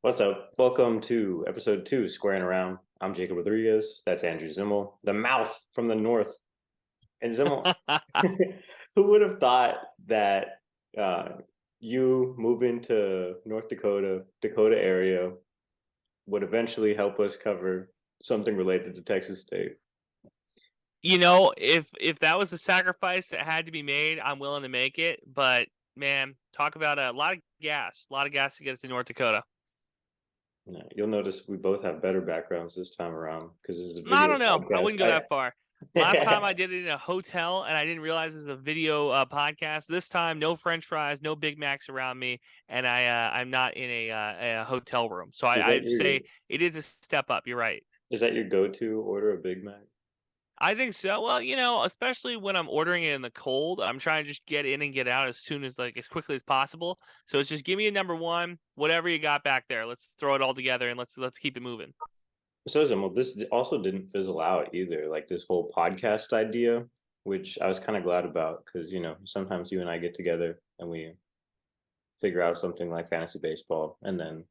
What's up? Welcome to episode 2, Squaring Around. I'm Jacob Rodriguez. That's Andrew Zimmel, the mouth from the north. And Zimmel, who would have thought that you moving to North Dakota area would eventually help us cover something related to Texas State? If that was a sacrifice that had to be made, I'm willing to make it. But man, talk about a lot of gas to get us to North Dakota. Yeah, you'll notice we both have better backgrounds this time around because this is a I video don't know. I podcast. wouldn't go that far. Last time I did it in a hotel, and I didn't realize it was a video podcast. This time, no French fries, no Big Macs around me, and I'm not in a hotel room. So I'd say it is a step up. You're right. Is that your go-to order, a Big Mac? I think so. Well, especially when I'm ordering it in the cold, I'm trying to just get in and get out as quickly as possible. So it's just give me a number one, whatever you got back there. Let's throw it all together and let's keep it moving. So Zimmel, this also didn't fizzle out either. Like this whole podcast idea, which I was kind of glad about because sometimes you and I get together and we figure out something like fantasy baseball, and then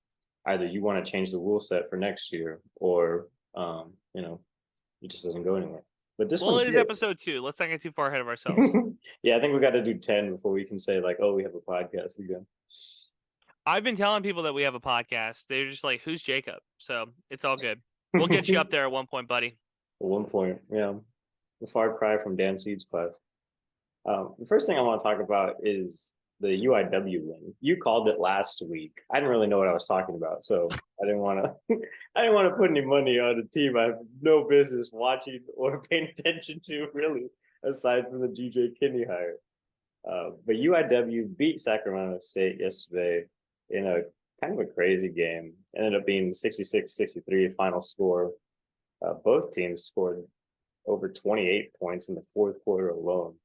either you want to change the rule set for next year, or it just doesn't go anywhere. But this one, it is episode 2. Let's not get too far ahead of ourselves. Yeah, I think we got to do 10 before we can say like, oh, we have a podcast again. I've been telling people that we have a podcast. They're just like, who's Jakob? So it's all good. We'll get you up there at one point, buddy. At one point, yeah. The far cry from Dan Seed's class. The first thing I want to talk about is the UIW win. You called it last week. I didn't really know what I was talking about, so I didn't want to put any money on a team I have no business watching or paying attention to, really, aside from the DJ Kinne hire. But UIW beat Sacramento State yesterday in a kind of a crazy game. It ended up being 66-63 final score. Both teams scored over 28 points in the fourth quarter alone.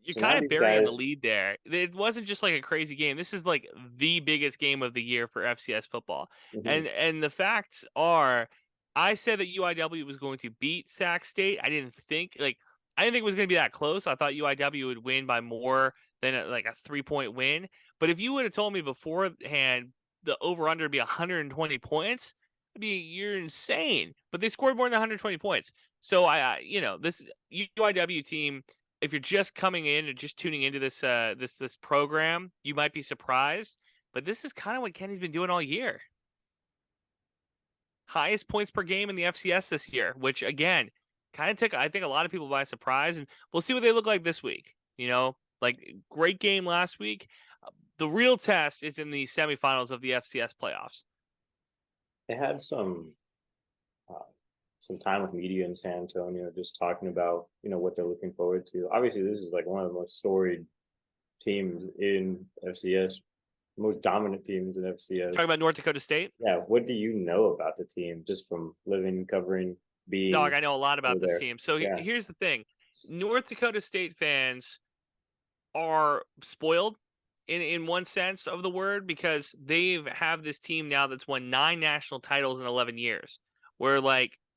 You're kind of burying the lead there. It wasn't just like a crazy game. This is like the biggest game of the year for FCS football. Mm-hmm. And the facts are, I said that UIW was going to beat Sac State. I didn't think it was going to be that close. I thought UIW would win by more than a 3-point win. But if you would have told me beforehand the over-under would be 120 points, you're insane. But they scored more than 120 points. So this UIW team, if you're just coming in or just tuning into this this program, you might be surprised. But this is kind of what Kenny's been doing all year. Highest points per game in the FCS this year, which again kind of took, I think, a lot of people by surprise. And we'll see what they look like this week. Great game last week. The real test is in the semifinals of the FCS playoffs. They had some time with media in San Antonio, just talking about what they're looking forward to. Obviously, this is like one of the most storied teams in FCS, most dominant teams in FCS. Talking about North Dakota State? Yeah. What do you know about the team just from living, covering, being? Dog, I know a lot about this team. So here's the thing. North Dakota State fans are spoiled in one sense of the word, because they have this team now that's won 9 national titles in 11 years. Where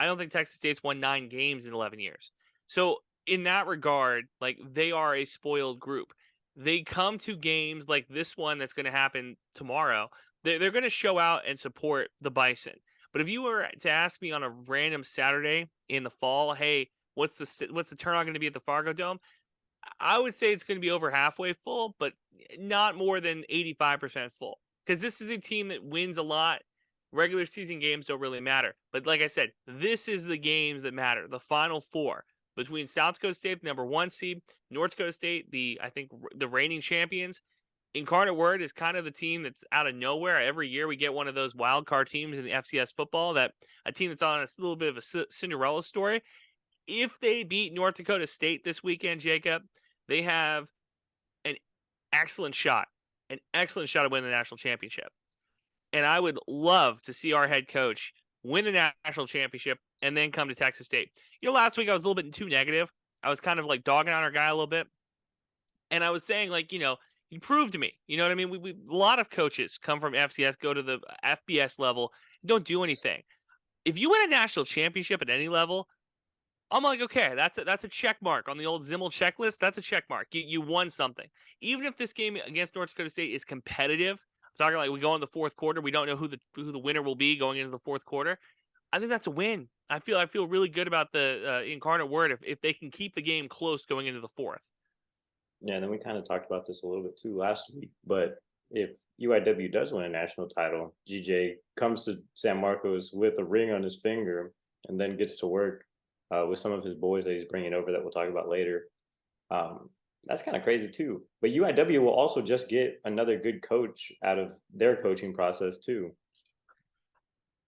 I don't think Texas State's won 9 games in 11 years. So in that regard, they are a spoiled group. They come to games like this one that's going to happen tomorrow. They're going to show out and support the Bison. But if you were to ask me on a random Saturday in the fall, hey, what's the turnout going to be at the Fargo Dome? I would say it's going to be over halfway full, but not more than 85% full. Because this is a team that wins a lot. Regular season games don't really matter. But like I said, this is the games that matter. The Final Four between South Dakota State, the number 1 seed, North Dakota State, the reigning champions. Incarnate Word is kind of the team that's out of nowhere. Every year we get one of those wild card teams in the FCS football, that a team that's on a little bit of a Cinderella story. If they beat North Dakota State this weekend, Jacob, they have an excellent shot of winning the national championship. And I would love to see our head coach win the national championship and then come to Texas State. Last week I was a little bit too negative. I was kind of dogging on our guy a little bit. And I was saying, he proved to me. You know what I mean? We a lot of coaches come from FCS, go to the FBS level, don't do anything. If you win a national championship at any level, I'm like, okay, that's a check mark on the old Zimmel checklist. That's a check mark. You won something. Even if this game against North Dakota State is competitive, I'm talking like we go in the fourth quarter. We don't know who the winner will be going into the fourth quarter. I think that's a win. I feel really good about the Incarnate Word if they can keep the game close going into the fourth. Yeah, and then we kind of talked about this a little bit too last week. But if UIW does win a national title, GJ comes to San Marcos with a ring on his finger and then gets to work with some of his boys that he's bringing over that we'll talk about later. That's kind of crazy too. But UIW will also just get another good coach out of their coaching process too.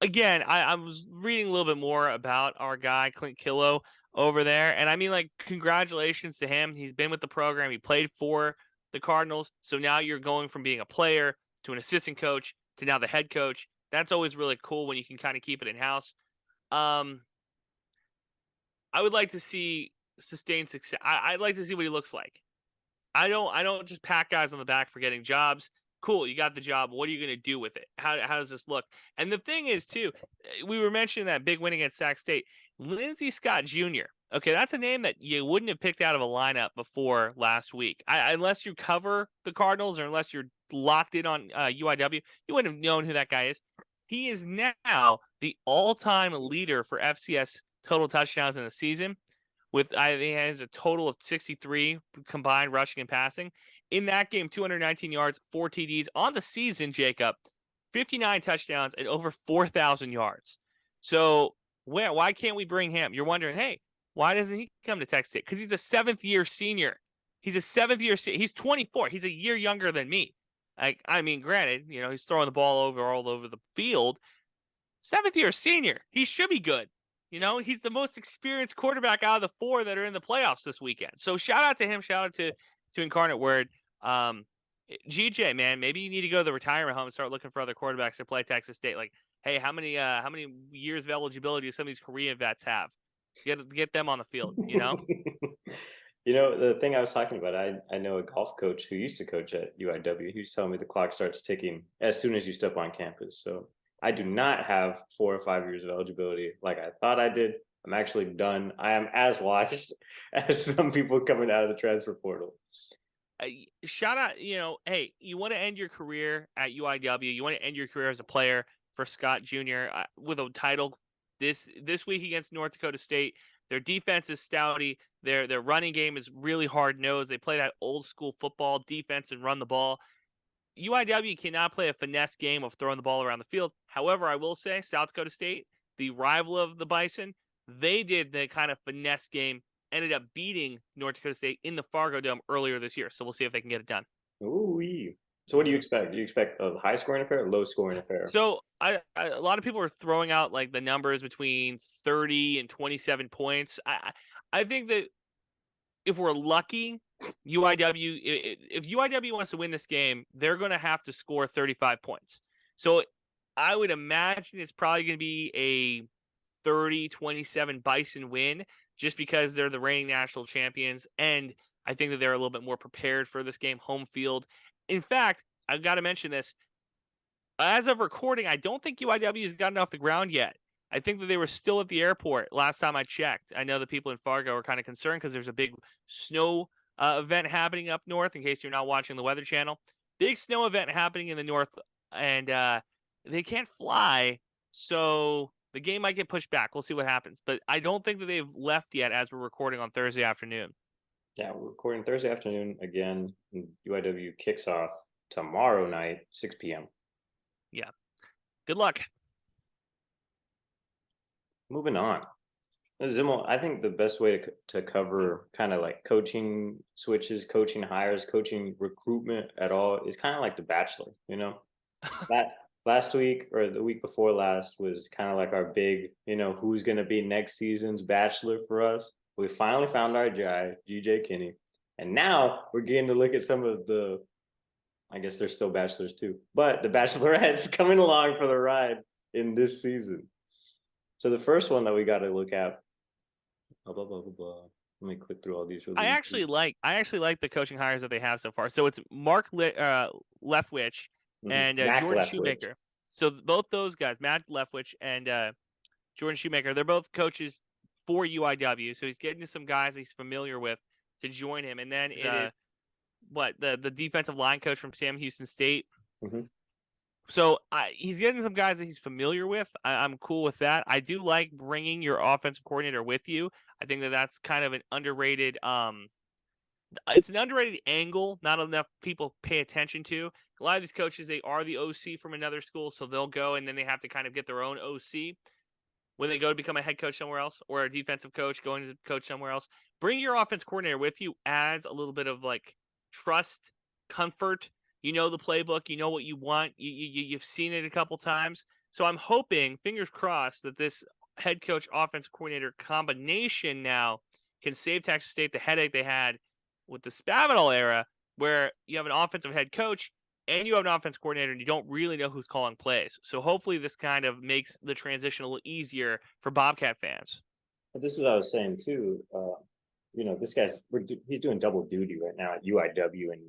Again, I was reading a little bit more about our guy, Clint Killow, over there. And I mean, like, congratulations to him. He's been with the program. He played for the Cardinals. So now you're going from being a player to an assistant coach to now the head coach. That's always really cool when you can kind of keep it in-house. I would like to see sustained success. I'd like to see what he looks like. I don't just pat guys on the back for getting jobs. Cool, you got the job. What are you going to do with it? How does this look? And the thing is, too, we were mentioning that big win against Sac State. Lindsey Scott Jr. Okay, that's a name that you wouldn't have picked out of a lineup before last week. Unless you cover the Cardinals or unless you're locked in on UIW, you wouldn't have known who that guy is. He is now the all-time leader for FCS total touchdowns in a season. I think he has a total of 63 combined rushing and passing. In that game, 219 yards, 4 TDs. On the season, Jakob, 59 touchdowns and over 4,000 yards. So why can't we bring him? You're wondering, hey, why doesn't he come to Texas State? Because he's a seventh-year senior. He's 24. He's a year younger than me. I mean, granted, he's throwing the ball all over the field. Seventh-year senior. He should be good. He's the most experienced quarterback out of the 4 that are in the playoffs this weekend. So shout out to him. Shout out to Incarnate Word. GJ, man, maybe you need to go to the retirement home and start looking for other quarterbacks to play Texas State. Like, hey, how many years of eligibility do some of these Korean vets have? Get them on the field, The thing I was talking about, I know a golf coach who used to coach at UIW. He was telling me the clock starts ticking as soon as you step on campus. So I do not have 4 or 5 years of eligibility like I thought I did. I'm actually done. I am as washed as some people coming out of the transfer portal. Shout out, hey, you want to end your career at UIW. You want to end your career as a player for Scott Jr. With a title this week against North Dakota State. Their defense is stouty. Their running game is really hard-nosed. They play that old-school football defense and run the ball. UIW cannot play a finesse game of throwing the ball around the field. However, I will say South Dakota State, the rival of the Bison, they did the kind of finesse game, ended up beating North Dakota State in the Fargo Dome earlier this year. So we'll see if they can get it done. Ooh-wee. So what do you expect? Do you expect a high-scoring affair or low-scoring affair? So a lot of people are throwing out like the numbers between 30 and 27 points. I think that if we're lucky, if UIW wants to win this game, they're going to have to score 35 points. So I would imagine it's probably going to be a 30-27 Bison win just because they're the reigning national champions. And I think that they're a little bit more prepared for this game, home field. In fact, I've got to mention this. As of recording, I don't think UIW has gotten off the ground yet. I think that they were still at the airport last time I checked. I know the people in Fargo are kind of concerned because there's a big snow event happening up north, in case you're not watching the Weather Channel. Big snow event happening in the north, and they can't fly, so the game might get pushed back. We'll see what happens. But I don't think that they've left yet as we're recording on Thursday afternoon. Yeah, we're recording Thursday afternoon again. UIW kicks off tomorrow night, 6 p.m. Yeah. Good luck. Moving on. Zimmel, I think the best way to cover kind of like coaching switches, coaching hires, coaching recruitment at all is kind of like The Bachelor, That last week or the week before last was kind of like our big, who's going to be next season's Bachelor for us. We finally found our guy, GJ Kinne. And now we're getting to look at some of the, I guess they're still Bachelors too, but the Bachelorettes coming along for the ride in this season. So the first one that we got to look at, blah, blah, blah, blah, blah. Let me click through all these. I actually like the coaching hires that they have so far. So it's Mark Leftwich and Jordan Shoemaker. So both those guys, Matt Leftwich and Jordan Shoemaker, they're both coaches for UIW. So he's getting some guys he's familiar with to join him. And then the defensive line coach from Sam Houston State. Mm-hmm. So he's getting some guys that he's familiar with. I'm cool with that. I do like bringing your offensive coordinator with you. I think that that's kind of an underrated. It's an underrated angle. Not enough people pay attention to. A lot of these coaches, they are the OC from another school, so they'll go and then they have to kind of get their own OC when they go to become a head coach somewhere else or a defensive coach going to coach somewhere else. Bring your offense coordinator with you adds a little bit of like trust, comfort. You know the playbook. You know what you want. You've seen it a couple times. So I'm hoping, fingers crossed, that this head coach offensive coordinator combination now can save Texas State the headache they had with the Spavital era, where you have an offensive head coach and you have an offense coordinator and you don't really know who's calling plays. So hopefully this kind of makes the transition a little easier for Bobcat fans. But this is what I was saying too. This he's doing double duty right now at UIW and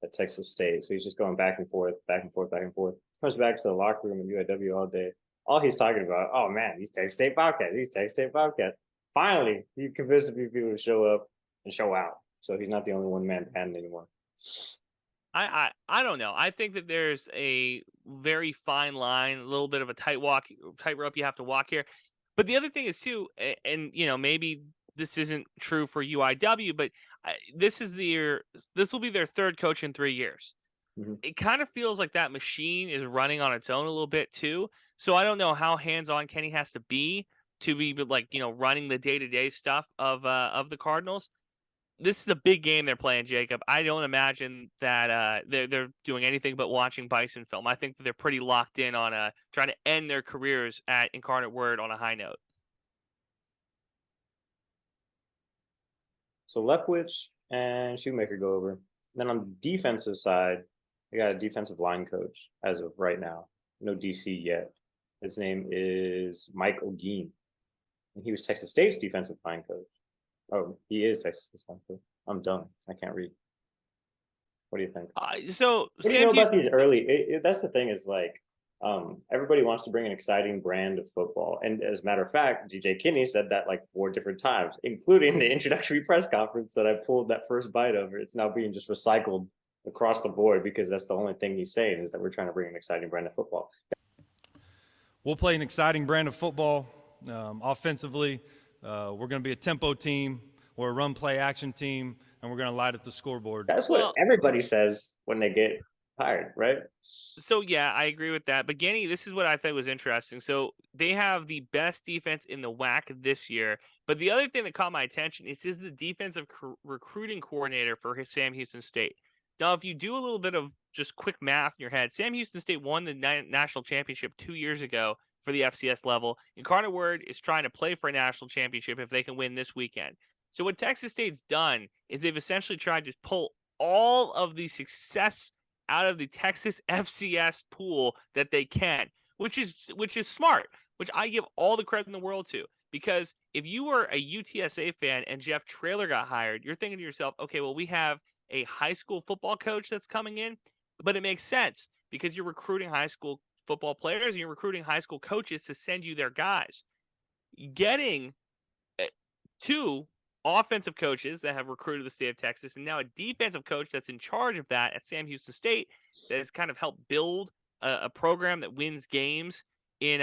at Texas State. So he's just going back and forth, back and forth, back and forth. Comes back to the locker room at UIW all day. All he's talking about, oh man, these Texas State Bobcats, these Texas State Bobcats. Finally, he convinced a few people to show up and show out. So he's not the only one-man band anymore. I don't know. I think that there's a very fine line, a little bit of a tightrope you have to walk here. But the other thing is too, and maybe this isn't true for UIW, but this will be their third coach in 3 years. Mm-hmm. It kind of feels like that machine is running on its own a little bit too. So I don't know how hands-on Kenny has to be like, running the day-to-day stuff of the Cardinals. This is a big game they're playing, Jacob. I don't imagine that they're doing anything but watching Bison film. I think that they're pretty locked in on trying to end their careers at Incarnate Word on a high note. So Leftwich and Shoemaker go over. Then on the defensive side, they got a defensive line coach as of right now. No DC yet. His name is Mike Leach, and he was Texas State's defensive line coach. Oh, he is Texas. I'm dumb. I can't read. What do you think? So what do you know about these early? That's the thing is like, everybody wants to bring an exciting brand of football, and as a matter of fact, DJ Kinne said that like 4 different times, including the introductory press conference that I pulled that first bite of. It's now being just recycled across the board because that's the only thing he's saying is that we're trying to bring an exciting brand of football. We'll play an exciting brand of football offensively. We're going to be a tempo team. We're a run play action team, and we're going to light up the scoreboard. That's what everybody says when they get hired, right? So, yeah, I agree with that. But, Genny, this is what I thought was interesting. So, they have the best defense in the WAC this year. But the other thing that caught my attention is the defensive recruiting coordinator for Sam Houston State. Now, if you do a little bit of just quick math in your head, Sam Houston State won the national championship 2 years ago for the FCS level. Incarnate Word is trying to play for a national championship if they can win this weekend. So what Texas State's done is they've essentially tried to pull all of the success out of the Texas FCS pool that they can, which is smart, which I give all the credit in the world to. Because if you were a UTSA fan and Jeff Traylor got hired, you're thinking to yourself, okay, well, we have a high school football coach that's coming in, but it makes sense because you're recruiting high school football players and you're recruiting high school coaches to send you their guys. Getting 2 offensive coaches that have recruited the state of Texas and now a defensive coach that's in charge of that at Sam Houston State that has kind of helped build a program that wins games in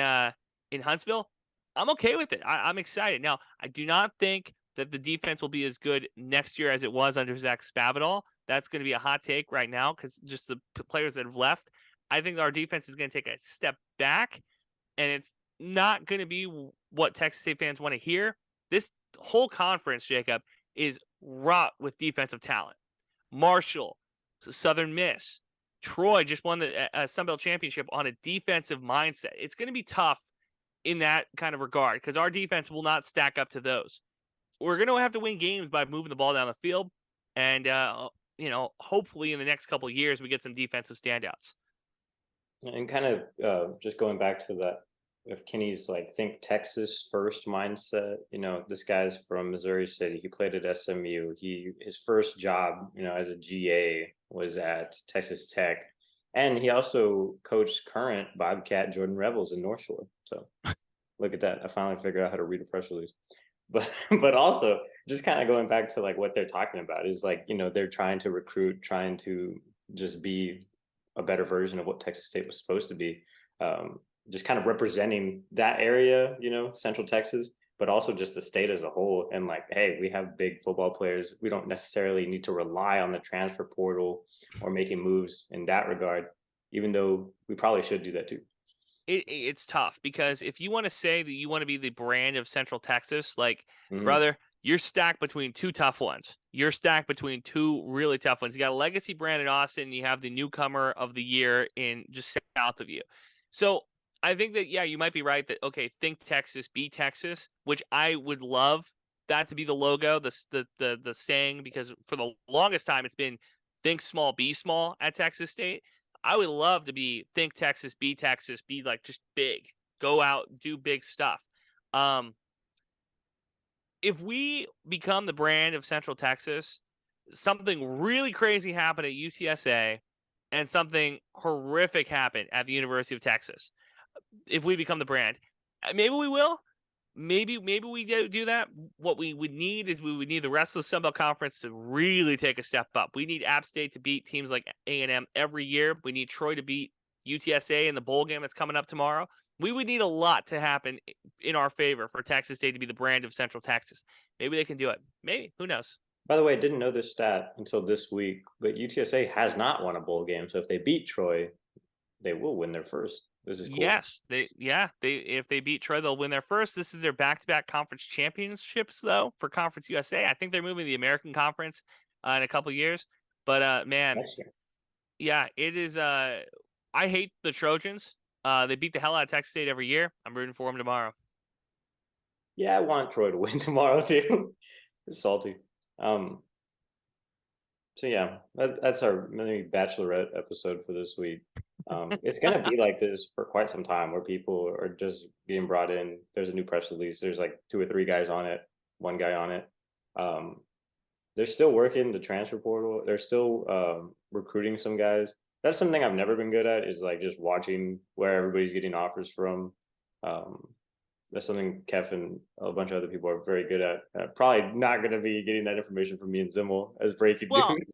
Huntsville. I'm okay with it. I'm excited. Now, I do not think that the defense will be as good next year as it was under Zach Spavital. That's going to be a hot take right now because just the players that have left. I think our defense is going to take a step back, and it's not going to be what Texas State fans want to hear. This whole conference, Jacob, is wrought with defensive talent. Marshall, Southern Miss, Troy just won the Sun Belt Championship on a defensive mindset. It's going to be tough in that kind of regard because our defense will not stack up to those. We're going to have to win games by moving the ball down the field, and hopefully in the next couple of years we get some defensive standouts. And kind of just going back to that, if Kenny's like think Texas first mindset, this guy's from Missouri City. He played at SMU. His first job, as a GA was at Texas Tech, and he also coached current Bobcat Jordan Rebels in North Shore. So look at that. I finally figured out how to read a press release. But also just kind of going back to like what they're talking about is like, they're trying to recruit, trying to just be a better version of what Texas State was supposed to be. Just kind of representing that area, Central Texas, but also just the state as a whole. And like, hey, we have big football players. We don't necessarily need to rely on the transfer portal or making moves in that regard, even though we probably should do that too. It's tough because if you want to say that you want to be the brand of Central Texas, like, brother, you're stacked between two tough ones. You're stacked between two really tough ones. You got a legacy brand in Austin, and you have the newcomer of the year in just south of you. So I think that, yeah, you might be right that, okay, think Texas, be Texas, which I would love that to be the logo, the saying, because for the longest time it's been think small, be small at Texas State. I would love to be think Texas, be like just big, go out, do big stuff. If we become the brand of Central Texas, something really crazy happened at UTSA and something horrific happened at the University of Texas. If we become the brand, maybe we will. Maybe we do that. What we would need is we would need the rest of the Sun Belt Conference to really take a step up. We need App State to beat teams like A&M every year. We need Troy to beat UTSA in the bowl game that's coming up tomorrow. We would need a lot to happen in our favor for Texas State to be the brand of Central Texas. Maybe they can do it. Maybe. Who knows? By the way, I didn't know this stat until this week, but UTSA has not won a bowl game. So if they beat Troy, they will win their first. This is cool. Yes, if they beat Troy, they'll win their first. This is their back-to-back conference championships, though, for Conference USA. I think they're moving to the American Conference in a couple of years. But man, yeah, it is. I hate the Trojans. They beat the hell out of Texas State every year. I'm rooting for them tomorrow. Yeah, I want Troy to win tomorrow too. It's salty. So yeah, that's our mini bachelorette episode for this week. It's gonna be like this for quite some time, where people are just being brought in. There's a new press release. There's like 2 or 3 guys on it, 1 guy on it. They're still working the transfer portal. They're still recruiting some guys. That's something I've never been good at, is like just watching where everybody's getting offers from. That's something Kef and a bunch of other people are very good at. Probably not going to be getting that information from me and Zimmel as breaking news.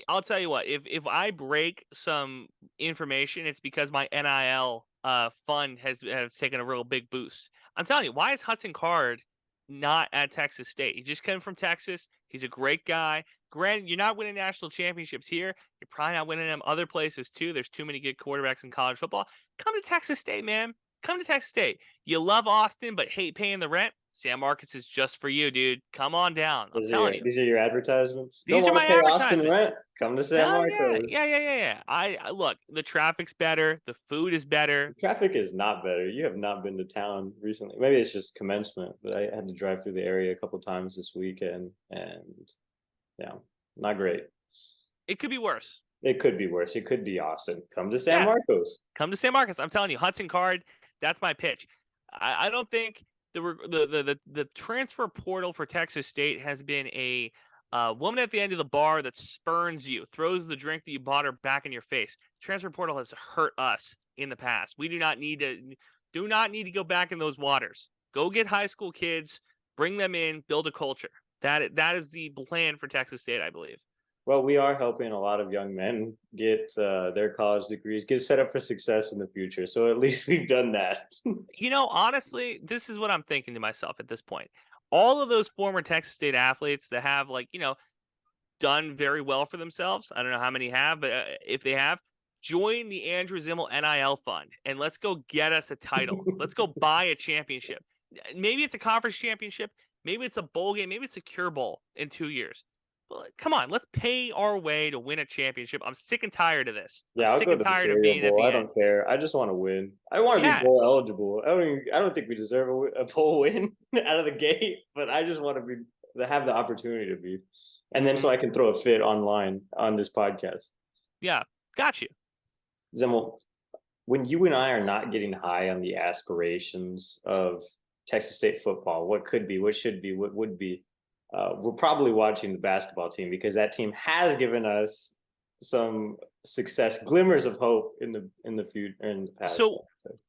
I'll tell you what, if I break some information, it's because my NIL fund has taken a real big boost. I'm telling you, why is Hudson Card not at Texas State? He just came from Texas. He's a great guy. Granted, you're not winning national championships here. You're probably not winning them other places too. There's too many good quarterbacks in college football. Come to Texas State, man. Come to Texas State. You love Austin, but hate paying the rent? San Marcos is just for you, dude. Come on down. I'm telling you. These are your advertisements? These are my advertisements. Austin rent? Come to San Marcos. Yeah. I look, the traffic's better. The food is better. The traffic is not better. You have not been to town recently. Maybe it's just commencement, but I had to drive through the area a couple times this weekend, and yeah, not great. It could be worse. It could be worse. It could be Austin. Come to San Marcos. Come to San Marcos. I'm telling you, Hudson Card. That's my pitch. I don't think the transfer portal for Texas State has been a woman at the end of the bar that spurns you, throws the drink that you bought her back in your face. The transfer portal has hurt us in the past. We do not need to go back in those waters. Go get high school kids, bring them in, build a culture. That is the plan for Texas State, I believe. Well, we are helping a lot of young men get their college degrees, get set up for success in the future. So at least we've done that. Honestly, this is what I'm thinking to myself at this point. All of those former Texas State athletes that have, done very well for themselves, I don't know how many have, but if they have, join the Andrew Zimmel NIL fund and let's go get us a title. Let's go buy a championship. Maybe it's a conference championship. Maybe it's a bowl game. Maybe it's a Cure Bowl in 2 years. Well, come on, let's pay our way to win a championship. I'm sick and tired of this. Yeah, I'm sick and tired of being at the end. I don't care. I just want to win. I want to be bowl eligible. I don't think we deserve a bowl win out of the gate, but I just want to have the opportunity to be, and then so I can throw a fit online on this podcast. Yeah, got you, Zimmel. When you and I are not getting high on the aspirations of Texas State football, what could be, what should be, what would be. We're probably watching the basketball team, because that team has given us some success, glimmers of hope in the future, in the past. So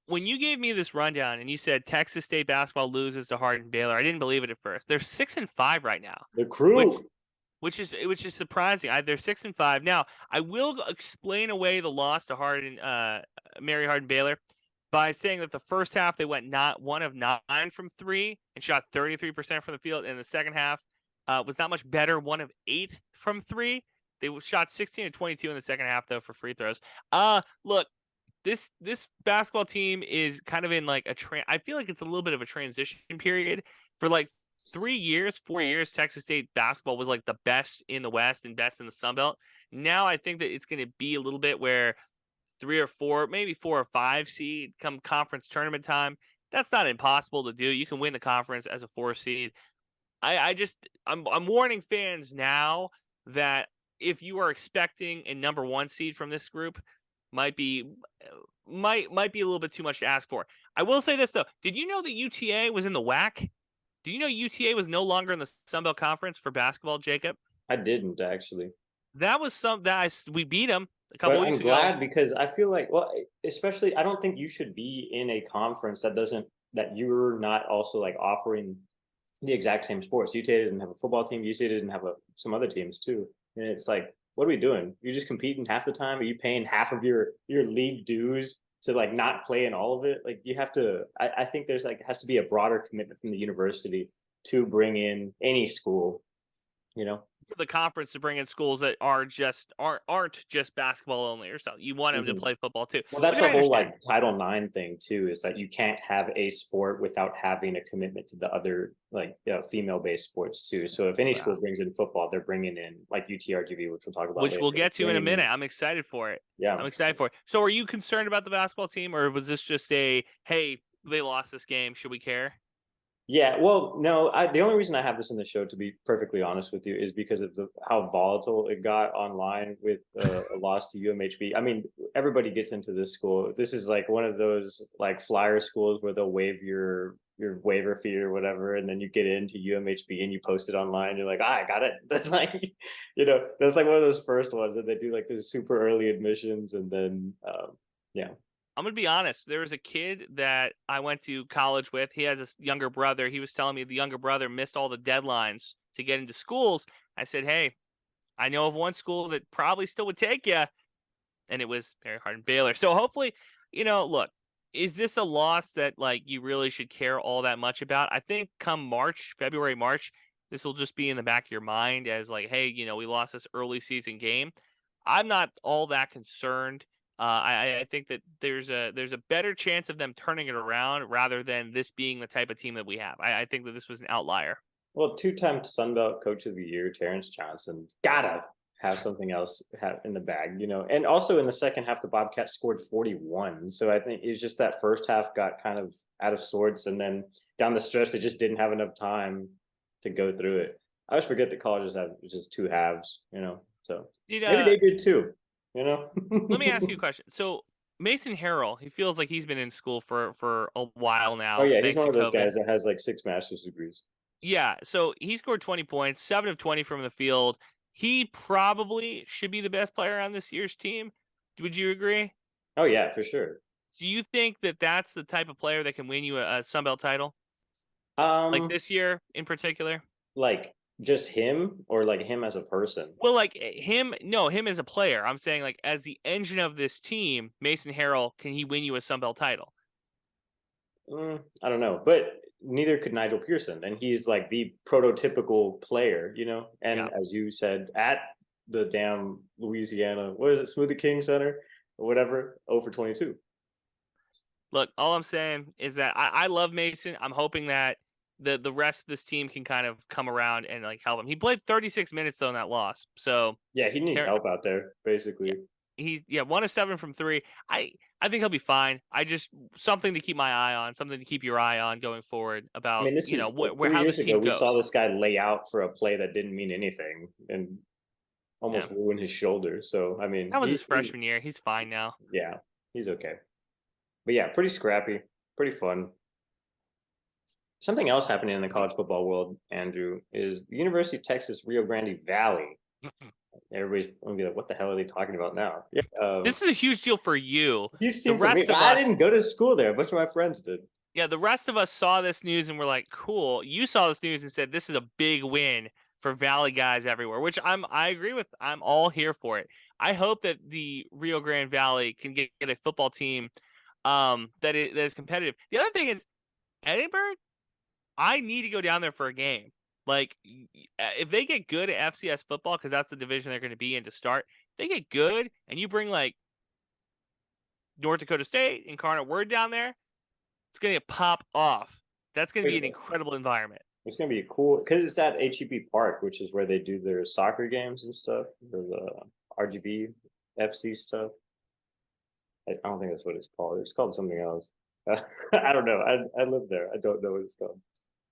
when you gave me this rundown and you said Texas State basketball loses to Hardin Baylor, I didn't believe it at first. They're 6-5 right now. The Crew. which is surprising. They're 6-5 now. I will explain away the loss to Mary Hardin Baylor by saying that the first half they went not 1 of 9 from 3 and shot 33% from the field. In the second half, was not much better, 1 of 8 from 3. They shot 16 of 22 in the second half though for free throws. Look, this basketball team is kind of in like I feel like it's a little bit of a transition period. For like 4 years, Texas State basketball was like the best in the West and best in the Sun Belt. Now I think that it's going to be a little bit where 3 or 4, maybe 4 or 5 seed come conference tournament time. That's not impossible to do. You can win the conference as a 4 seed. I'm warning fans now that if you are expecting a number 1 seed from this group, might be a little bit too much to ask for. I will say this though. Did you know that UTA was in the WAC? Did you know UTA was no longer in the Sun Belt Conference for basketball, Jacob? I didn't actually. That was we beat them a couple weeks ago. I'm glad because I feel like, well, especially I don't think you should be in a conference that you're not also like offering the exact same sports. UTA didn't have a football team. UTA didn't have some other teams too. And it's like, what are we doing? You're just competing half the time. Are you paying half of your league dues to like not play in all of it? Like you have to. I think there's like has to be a broader commitment from the university to bring in any school. For the conference to bring in schools that aren't just basketball only or something. You want them to play football too. Well, that's a whole like Title IX thing too, is that you can't have a sport without having a commitment to the other like female-based sports too. So if any school brings in football, they're bringing in like UTRGV, which we'll talk about later. We'll get to in a minute. I'm excited for it. Yeah, I'm excited for it. So are you concerned about the basketball team, or was this just hey, they lost this game, should we care? Yeah, well, no, the only reason I have this in the show, to be perfectly honest with you, is because of how volatile it got online with a loss to UMHB. I mean, everybody gets into this school. This is like one of those like flyer schools where they'll waive your waiver fee or whatever, and then you get into UMHB and you post it online. You're like, I got it. Like, that's like one of those first ones that they do like those super early admissions, and then yeah. I'm going to be honest. There was a kid that I went to college with. He has a younger brother. He was telling me the younger brother missed all the deadlines to get into schools. I said, hey, I know of one school that probably still would take you. And it was Mary Hardin Baylor. So hopefully, look, is this a loss that like you really should care all that much about? I think come February, March, this will just be in the back of your mind as like, hey, we lost this early season game. I'm not all that concerned. I think that there's a better chance of them turning it around rather than this being the type of team that we have. I think that this was an outlier. Well, 2-time Sun Belt Coach of the Year, Terrence Johnson, gotta have something else in the bag, And also in the second half, the Bobcats scored 41. So I think it's just that first half got kind of out of sorts, and then down the stretch, they just didn't have enough time to go through it. I always forget that colleges have just 2 halves, So maybe they did too. Let me ask you a question. So Mason Harrell, he feels like he's been in school for a while now. Oh yeah, he's one of those guys that has like 6 master's degrees. Yeah, so he scored 20 points, 7 of 20 from the field. He probably should be the best player on this year's team. Would you agree? Oh yeah, for sure. Do you think that that's the type of player that can win you a Sun Belt title? Like this year in particular? Like just him, or like him as a person? Well, like him as a player. I'm saying like as the engine of this team, Mason Harrell, can he win you a Sun Belt title? I don't know, but neither could Nigel Pearson, and he's like the prototypical player, And as you said, at the damn Louisiana, what is it, Smoothie King Center or whatever, 0 for 22. Look, all I'm saying is that I love Mason. I'm hoping that the rest of this team can kind of come around and like help him. He played 36 minutes though in that loss. So yeah, he needs help out there, basically. He 1 of 7 from 3. I think he'll be fine. I just something to keep my eye on, something to keep your eye on going forward about how this team goes. We saw this guy lay out for a play that didn't mean anything and almost ruined his shoulder. So I mean, that was his freshman year. He's fine now. Yeah, he's okay. But yeah, pretty scrappy, pretty fun. Something else happening in the college football world, Andrew, is the University of Texas Rio Grande Valley. Everybody's going to be like, what the hell are they talking about now? This is a huge deal for you. Huge deal for me. I didn't go to school there. A bunch of my friends did. Yeah, the rest of us saw this news and were like, cool. You saw this news and said, this is a big win for Valley guys everywhere, which I agree with. I'm all here for it. I hope that the Rio Grande Valley can get a football team that is competitive. The other thing is Edinburgh, I need to go down there for a game. Like, if they get good at FCS football, because that's the division they're going to be in to start, if they get good and you bring like North Dakota State, Incarnate Word down there, it's going to pop off. That's going to be an incredible environment. It's going to be cool because it's at HEB Park, which is where they do their soccer games and stuff, or the RGV FC stuff. I don't think that's what it's called. It's called something else. I don't know. I live there. I don't know what it's called.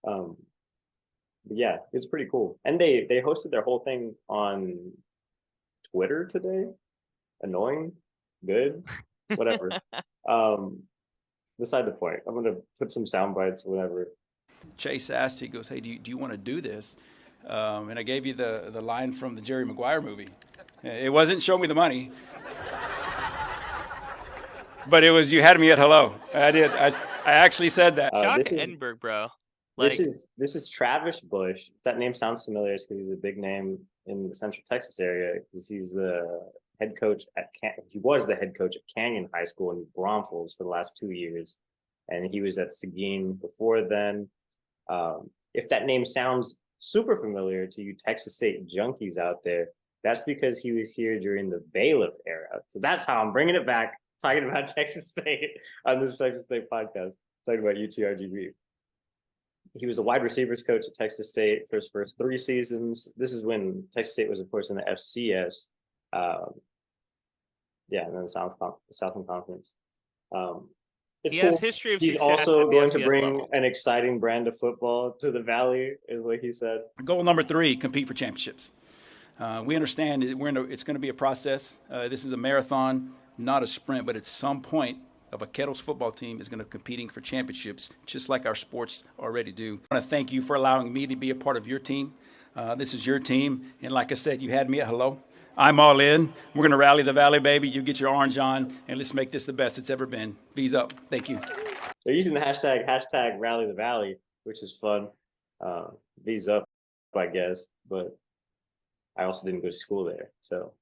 But yeah, it's pretty cool. And they hosted their whole thing on Twitter today. Annoying, good, whatever. Beside the point. I'm gonna put some sound bites, whatever. Chase asked, he goes, "Hey, do you want to do this?" And I gave you the line from the Jerry Maguire movie. It wasn't "Show me the money," but it was "You had me at hello." I did. I actually said that. Shout out to Edinburgh, bro. Like, this is Travis Bush. That name sounds familiar because he's a big name in the Central Texas area. Because he's the head coach he was the head coach at Canyon High School in Braunfels for the last 2 years, and he was at Seguin before then. If that name sounds super familiar to you Texas State junkies out there, that's because he was here during the Bailiff era. So that's how I'm bringing it back, talking about Texas State on this Texas State podcast, talking about UTRGV. He was a wide receivers coach at Texas State for his first 3 seasons. This is when Texas State was, of course, in the FCS. And then the Southland Conference. It's he cool. has history of He's success also at the going to FCS bring level. an exciting brand of football to the Valley, is what he said. Goal number 3, compete for championships. We understand it's going to be a process. This is a marathon, not a sprint, but at some point, a Vaqueros football team is going to be competing for championships, just like our sports already do. I want to thank you for allowing me to be a part of your team. This is your team, and like I said, you had me at hello. I'm all in. We're going to rally the Valley, baby. You get your orange on, and let's make this the best it's ever been. V's up. Thank you. They're using the hashtag rally the Valley, which is fun. V's up, I guess, but I also didn't go to school there, so.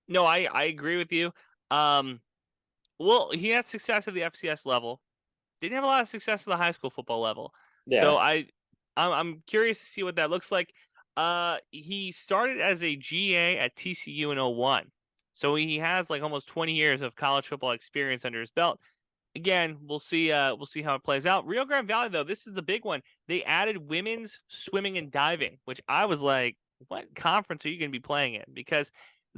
No, I agree with you. Well, he had success at the FCS level. Didn't have a lot of success at the high school football level. Yeah. So I'm curious to see what that looks like. He started as a GA at TCU in 2001. So he has like almost 20 years of college football experience under his belt. Again, we'll see how it plays out. Rio Grande Valley, though, this is the big one. They added women's swimming and diving, which I was like, what conference are you going to be playing in? Because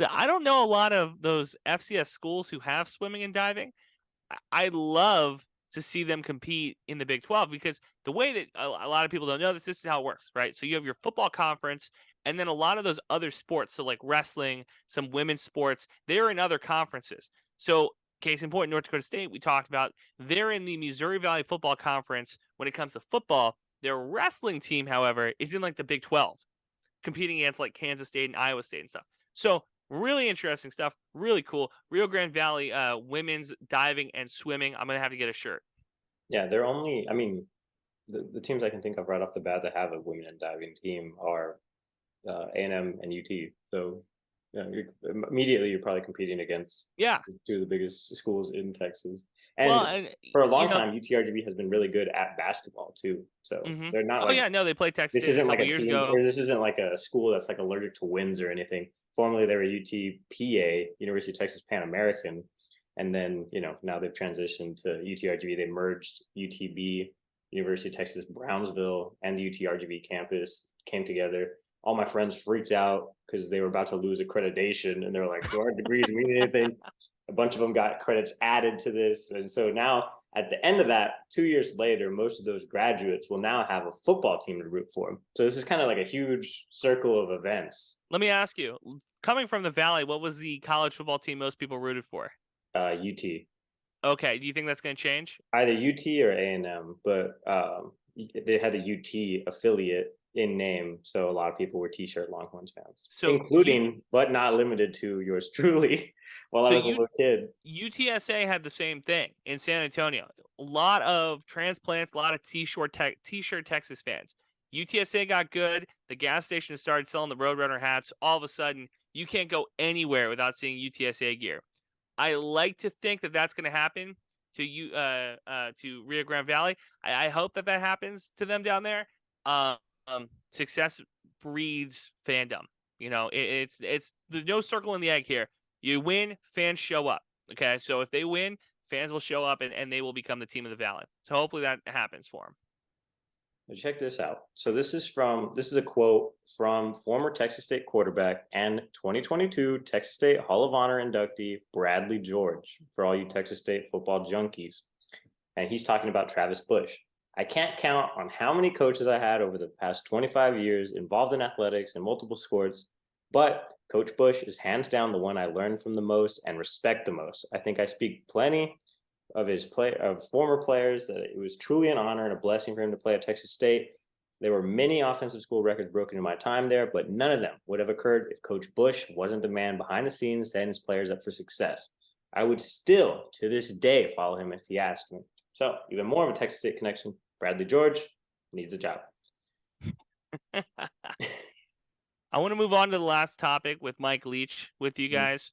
I don't know a lot of those FCS schools who have swimming and diving. I love to see them compete in the Big 12 because the way that a lot of people don't know this is how it works, right? So you have your football conference and then a lot of those other sports. So like wrestling, some women's sports, they're in other conferences. So case in point, North Dakota State, we talked about, they're in the Missouri Valley Football Conference when it comes to football. Their wrestling team, however, is in like the Big 12, competing against like Kansas State and Iowa State and stuff. So really interesting stuff. Really cool. Rio Grande Valley women's diving and swimming. I'm going to have to get a shirt. Yeah, they're only, I mean, the teams I can think of right off the bat that have a women and diving team are A&M and UT. So immediately you're probably competing against 2 of the biggest schools in Texas. And for a long time, UTRGV has been really good at basketball too. So they're not. They played Texas. This isn't like a team, or this isn't like a school that's like allergic to wins or anything. Formerly, they were UTPA, University of Texas Pan American, and then now they've transitioned to UTRGV. They merged UTB, University of Texas Brownsville, and the UTRGV campus came together. All my friends freaked out because they were about to lose accreditation, and they're like, "Do our degrees mean anything?" A bunch of them got credits added to this, and so now at the end of that, 2 years later, most of those graduates will now have a football team to root for them. So this is kind of like a huge circle of events. Let me ask you, coming from the Valley, what was the college football team most people rooted for? UT. Okay, do you think that's going to change? Either UT or A&M, but they had a UT affiliate in name, so a lot of people were T-shirt Longhorns fans, so including but not limited to yours truly. While I was a little kid, UTSA had the same thing in San Antonio. A lot of transplants, a lot of T-shirt Texas fans. UTSA got good. The gas station started selling the Roadrunner hats. All of a sudden, you can't go anywhere without seeing UTSA gear. I like to think that that's going to happen to Rio Grande Valley. I hope that happens to them down there. Success breeds fandom. You know, it's there's no circle in the egg here. You win, fans show up. Okay, so if they win, fans will show up and they will become the team of the Valley. So hopefully that happens for them. Check this out. So this is a quote from former Texas State quarterback and 2022 Texas State Hall of Honor inductee Bradley George, for all you Texas State football junkies. And he's talking about Travis Bush. I can't count on how many coaches I had over the past 25 years involved in athletics and multiple sports, but Coach Bush is hands down the one I learned from the most and respect the most. I think I speak plenty of former players that it was truly an honor and a blessing for him to play at Texas State. There were many offensive school records broken in my time there, but none of them would have occurred if Coach Bush wasn't the man behind the scenes setting his players up for success. I would still, to this day, follow him if he asked me. So, even more of a Texas State connection. Bradley George needs a job. I want to move on to the last topic with Mike Leach with you guys.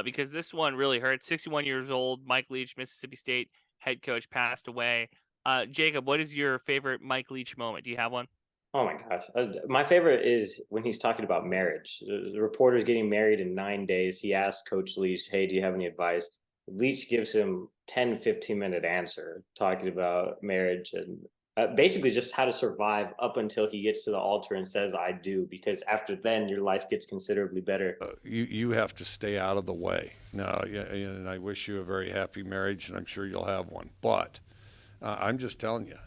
Because this one really hurts. 61 years old, Mike Leach, Mississippi State head coach, passed away. Jakob, what is your favorite Mike Leach moment? Do you have one? Oh my gosh. My favorite is when he's talking about marriage. The reporter's getting married in 9 days. He asks Coach Leach, hey, do you have any advice? Leach gives him 10, 15-minute answer talking about marriage and basically just how to survive up until he gets to the altar and says, I do, because after then your life gets considerably better. You have to stay out of the way. No, and I wish you a very happy marriage, and I'm sure you'll have one. But I'm just telling you,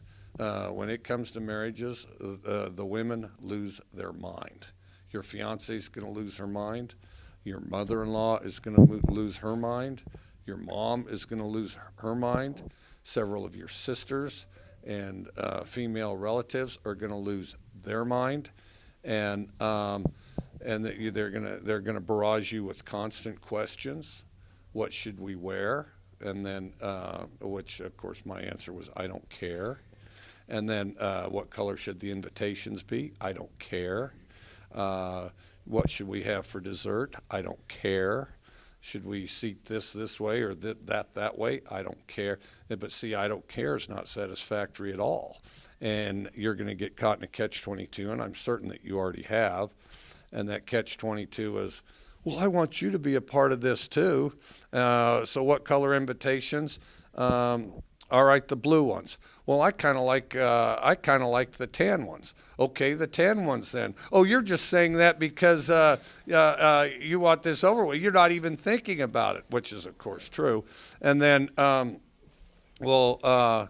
when it comes to marriages, the women lose their mind. Your fiance's going to lose her mind. Your mother-in-law is going to lose her mind. Your mom is going to lose her mind. Several of your sisters and female relatives are going to lose their mind, and they're gonna barrage you with constant questions. What should we wear? And then, which of course my answer was, I don't care. And then, what color should the invitations be? I don't care. What should we have for dessert? I don't care. Should we seat this way or that way? I don't care. But see, I don't care is not satisfactory at all. And you're going to get caught in a catch-22, and I'm certain that you already have. And that catch-22 is, well, I want you to be a part of this too. So what color invitations? All right, the blue ones. Well, I kind of like the tan ones. Okay, the tan ones then. Oh, you're just saying that because you want this over with. You're not even thinking about it, which is of course true. And then, what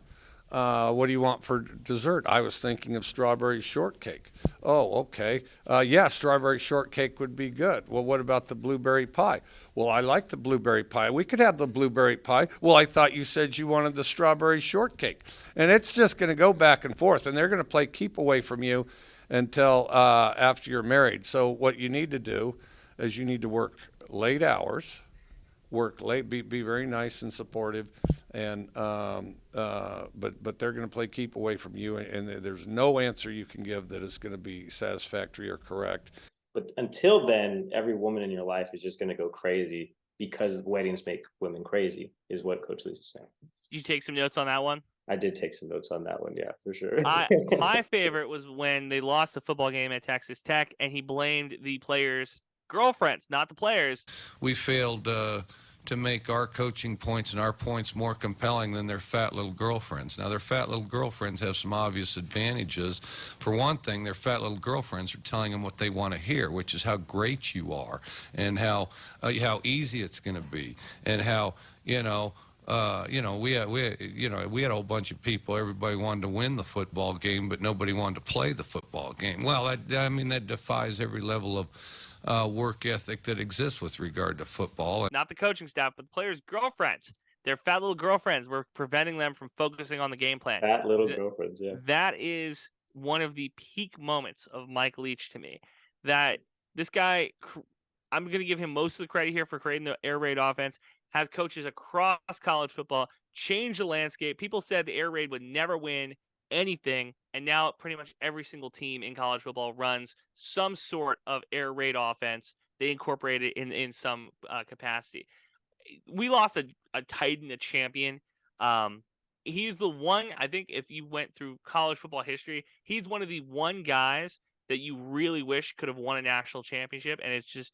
do you want for dessert? I was thinking of strawberry shortcake. Oh, okay. Yeah, strawberry shortcake would be good. Well, what about the blueberry pie? Well, I like the blueberry pie. We could have the blueberry pie. Well, I thought you said you wanted the strawberry shortcake. And it's just going to go back and forth, and they're going to play keep away from you until after you're married. So what you need to do is you need to work late hours, work late, be very nice and supportive, and but they're going to play keep away from you, and there's no answer you can give that is going to be satisfactory or correct. But until then, every woman in your life is just going to go crazy because weddings make women crazy, is what Coach Leach is saying. Did you take some notes on that one? I did take some notes on that one, yeah, for sure. My favorite was when they lost the football game at Texas Tech, and he blamed the players' girlfriends, not the players. We failed to make our coaching points and our points more compelling than their fat little girlfriends. Now, their fat little girlfriends have some obvious advantages. For one thing, their fat little girlfriends are telling them what they want to hear, which is how great you are and how easy it's going to be, and how, we had a whole bunch of people. Everybody wanted to win the football game, but nobody wanted to play the football game. Well, that defies every level of work ethic that exists with regard to football. Not the coaching staff, but the players' girlfriends. Their fat little girlfriends were preventing them from focusing on the game plan. Fat little girlfriends, yeah. That is one of the peak moments of Mike Leach to me. That this guy, I'm going to give him most of the credit here for creating the air raid offense, has coaches across college football change the landscape. People said the air raid would never win anything. And now pretty much every single team in college football runs some sort of air raid offense. They incorporate it in some capacity. We lost a titan, a champion. He's the one, I think, if you went through college football history, he's one of the one guys that you really wish could have won a national championship. And it's just,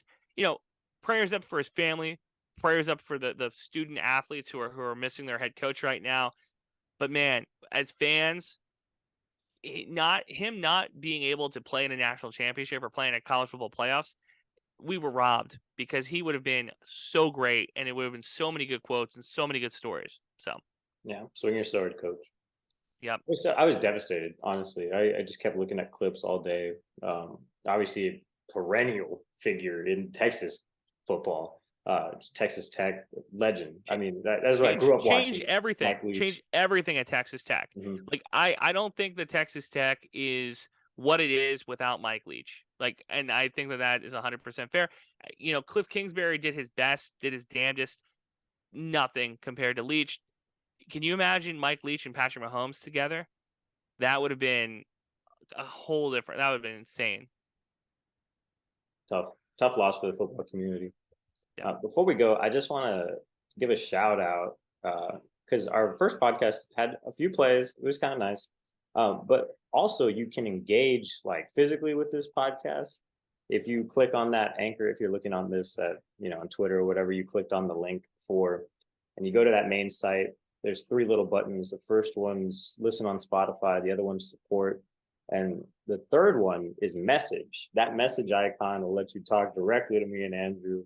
prayers up for his family, prayers up for the student athletes who are missing their head coach right now. But man, as fans, not being able to play in a national championship or play in a college football playoffs, we were robbed, because he would have been so great, and it would have been so many good quotes and so many good stories. So yeah, swing your sword, coach. Yep. I was devastated, honestly. I just kept looking at clips all day. Obviously a perennial figure in Texas football, Texas Tech legend. I mean, that's what I grew up watching. Change everything at Texas Tech. Mm-hmm. Like, I don't think that Texas Tech is what it is without Mike Leach. Like, and I think that is 100% fair. Cliff Kingsbury did his best, did his damnedest. Nothing compared to Leach. Can you imagine Mike Leach and Patrick Mahomes together? That would have been a whole different. That would have been insane. Tough loss for the football community. Yeah. Before we go, I just want to give a shout out because our first podcast had a few plays. It was kind of nice. But also you can engage like physically with this podcast. If you click on that anchor, if you're looking on this on Twitter or whatever, you clicked on the link and you go to that main site, there's 3 little buttons. The first one's listen on Spotify. The other one's support. And the third one is message. That message icon will let you talk directly to me and Andrew.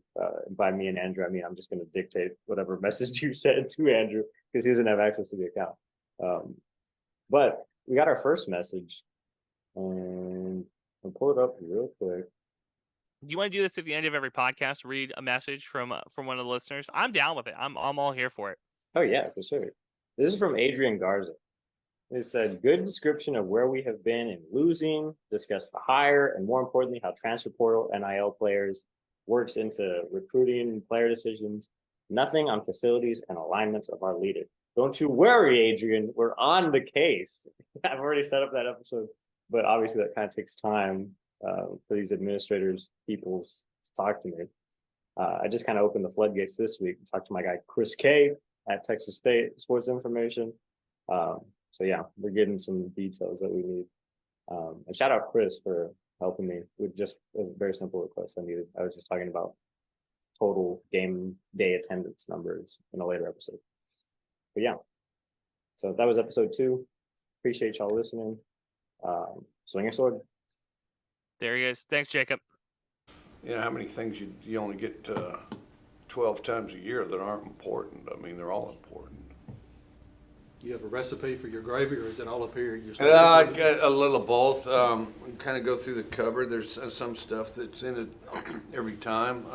By me and Andrew, I mean, I'm just going to dictate whatever message you send to Andrew because he doesn't have access to the account. But we got our first message, and I'll pull it up real quick. Do you want to do this at the end of every podcast? Read a message from one of the listeners. I'm down with it. I'm all here for it. Oh yeah, for sure. This is from Adrian Garza. It said, good description of where we have been in losing, discuss the hire, and more importantly, how transfer portal NIL players works into recruiting and player decisions. Nothing on facilities and alignments of our leader. Don't you worry, Adrian. We're on the case. I've already set up that episode, but obviously that kind of takes time for these administrators, peoples to talk to me. I just kind of opened the floodgates this week and talked to my guy, Chris K at Texas State Sports Information. So yeah, we're getting some details that we need. And shout out Chris for helping me with just a very simple request I needed. I was just talking about total game day attendance numbers in a later episode. But yeah, so that was episode 2. Appreciate y'all listening. Swing your sword. There he is. Thanks, Jacob. How many things you only get 12 times a year that aren't important? I mean, they're all important. You have a recipe for your gravy, or is it all up here? I got a little of both. Kind of go through the cupboard. There's some stuff that's in it every time.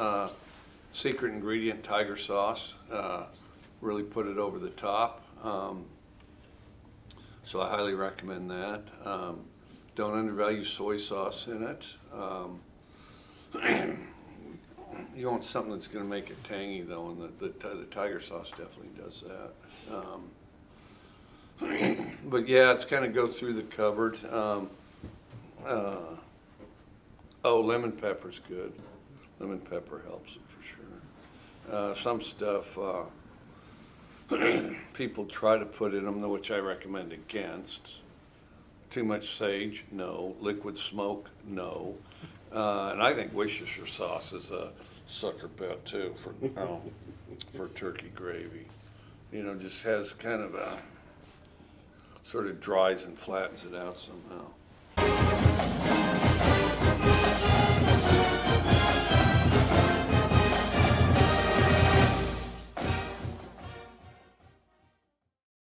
Secret ingredient, tiger sauce. Really put it over the top. So I highly recommend that. Don't undervalue soy sauce in it. You want something that's going to make it tangy, though, and the tiger sauce definitely does that. But yeah, it's kind of go through the cupboard. Lemon pepper's good. Lemon pepper helps it for sure. Some stuff people try to put in them, which I recommend against. Too much sage, no. Liquid smoke, no. And I think Worcestershire sauce is a sucker bet too for turkey gravy. Just has kind of a sort of dries and flattens it out somehow.